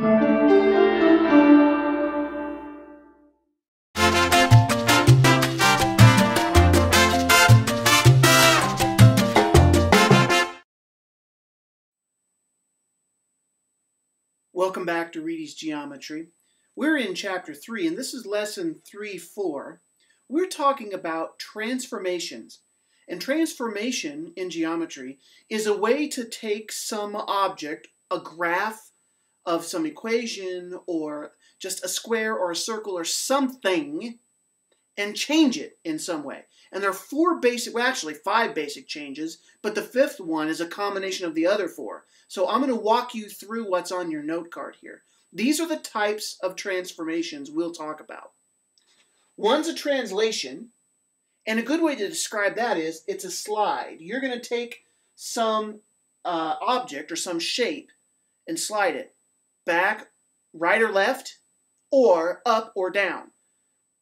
Welcome back to Reedy's Geometry. We're in Chapter 3, and this is Lesson 3-4. We're talking about transformations. And transformation in geometry is a way to take some object, a graph of some equation, or just a square or a circle or something, and change it in some way. And there are five basic changes, but the fifth one is a combination of the other four. So I'm going to walk you through what's on your note card here. These are the types of transformations we'll talk about. One's a translation, and a good way to describe that is it's a slide. You're going to take some object or some shape and slide it back, right or left, or up or down.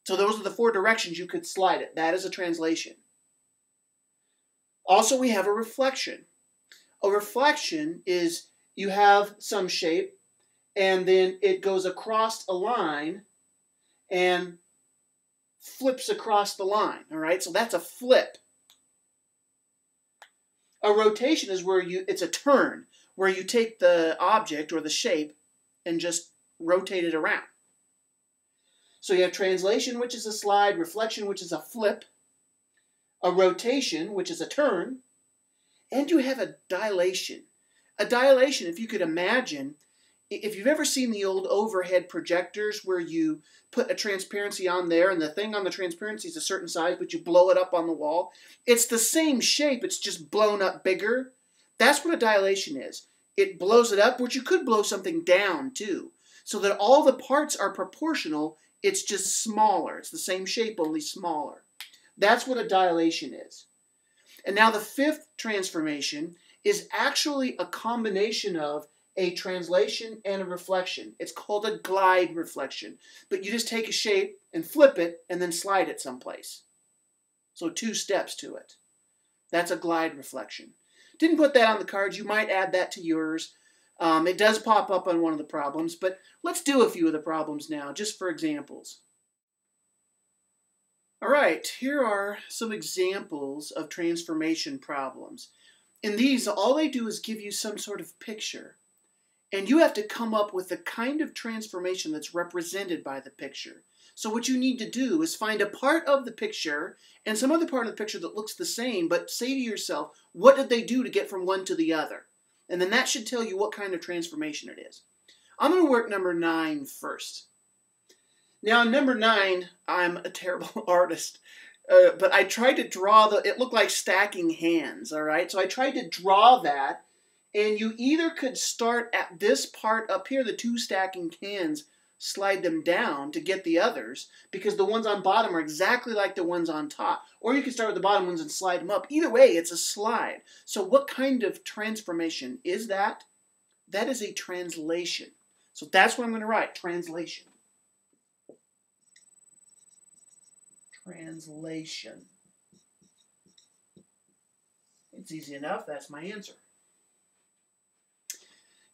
So those are the four directions you could slide it. That is a translation. Also, we have a reflection. A reflection is you have some shape, and then it goes across a line and flips across the line. All right, so that's a flip. A rotation is where it's a turn, where you take the object or the shape and just rotate it around. So you have translation, which is a slide, reflection, which is a flip, a rotation, which is a turn, and you have a dilation. A dilation, if you could imagine, if you've ever seen the old overhead projectors where you put a transparency on there and the thing on the transparency is a certain size, but you blow it up on the wall, it's the same shape, it's just blown up bigger. That's what a dilation is. It blows it up, but you could blow something down too, so that all the parts are proportional. It's just smaller. It's the same shape, only smaller. That's what a dilation is. And now the fifth transformation is actually a combination of a translation and a reflection. It's called a glide reflection. But you just take a shape and flip it and then slide it someplace. So 2 steps to it. That's a glide reflection. Didn't put that on the cards. You might add that to yours. It does pop up on one of the problems, but let's do a few of the problems now, just for examples. All right, here are some examples of transformation problems. In these, all they do is give you some sort of picture, and you have to come up with the kind of transformation that's represented by the picture. So what you need to do is find a part of the picture and some other part of the picture that looks the same, but say to yourself, what did they do to get from one to the other? And then that should tell you what kind of transformation it is. I'm going to work number 9 first. Now, number 9, I'm a terrible artist, but I tried to draw it looked like stacking hands, all right? So I tried to draw that, and you either could start at this part up here, the 2 stacking hands, slide them down to get the others, because the ones on bottom are exactly like the ones on top. Or you can start with the bottom ones and slide them up. Either way, it's a slide. So what kind of transformation is that? That is a translation. So that's what I'm going to write, translation. Translation. It's easy enough. That's my answer.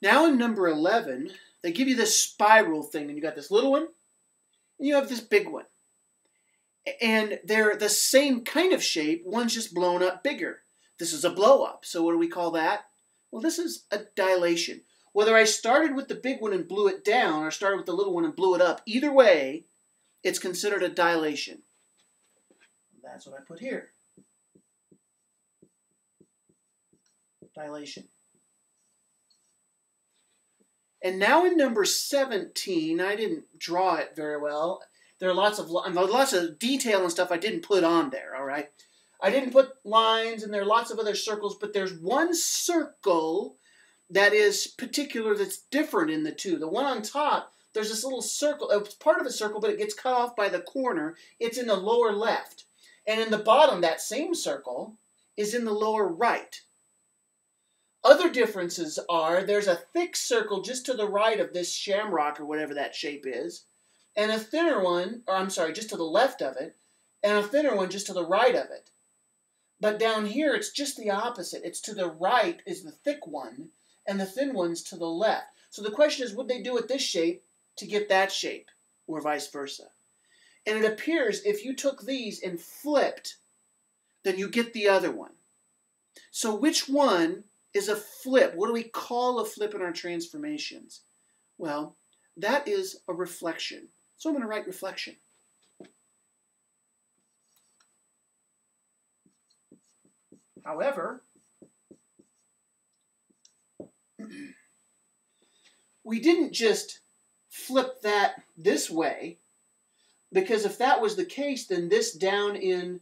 Now in number 11, they give you this spiral thing, and you got this little one, and you have this big one. And they're the same kind of shape, one's just blown up bigger. This is a blow up, so what do we call that? Well, this is a dilation. Whether I started with the big one and blew it down, or started with the little one and blew it up, either way, it's considered a dilation. That's what I put here. Dilation. And now in number 17, I didn't draw it very well. There are lots of detail and stuff I didn't put on there, all right? I didn't put lines, and there are lots of other circles, but there's one circle that is particular that's different in the two. The one on top, there's this little circle. It's part of a circle, but it gets cut off by the corner. It's in the lower left. And in the bottom, that same circle is in the lower right. Other differences are there's a thick circle just to the right of this shamrock or whatever that shape is, and a thinner one, or I'm sorry, just to the left of it, and a thinner one just to the right of it. But down here, it's just the opposite. It's to the right is the thick one, and the thin one's to the left. So the question is, would they do it this shape to get that shape, or vice versa? And it appears if you took these and flipped, then you get the other one. So which one is a flip? What do we call a flip in our transformations? Well, that is a reflection. So I'm going to write reflection. However, we didn't just flip that this way, because if that was the case, then this down in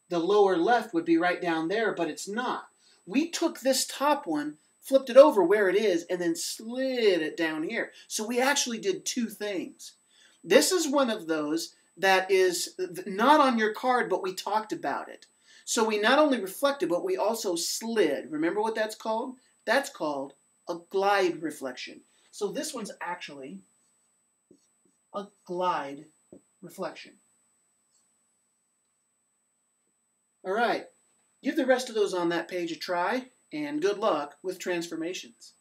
the lower left would be right down there, but it's not. We took this top one, flipped it over where it is, and then slid it down here. So we actually did two things. This is one of those that is not on your card, but we talked about it. So we not only reflected, but we also slid. Remember what that's called? That's called a glide reflection. So this one's actually a glide reflection. All right, give the rest of those on that page a try, and good luck with transformations.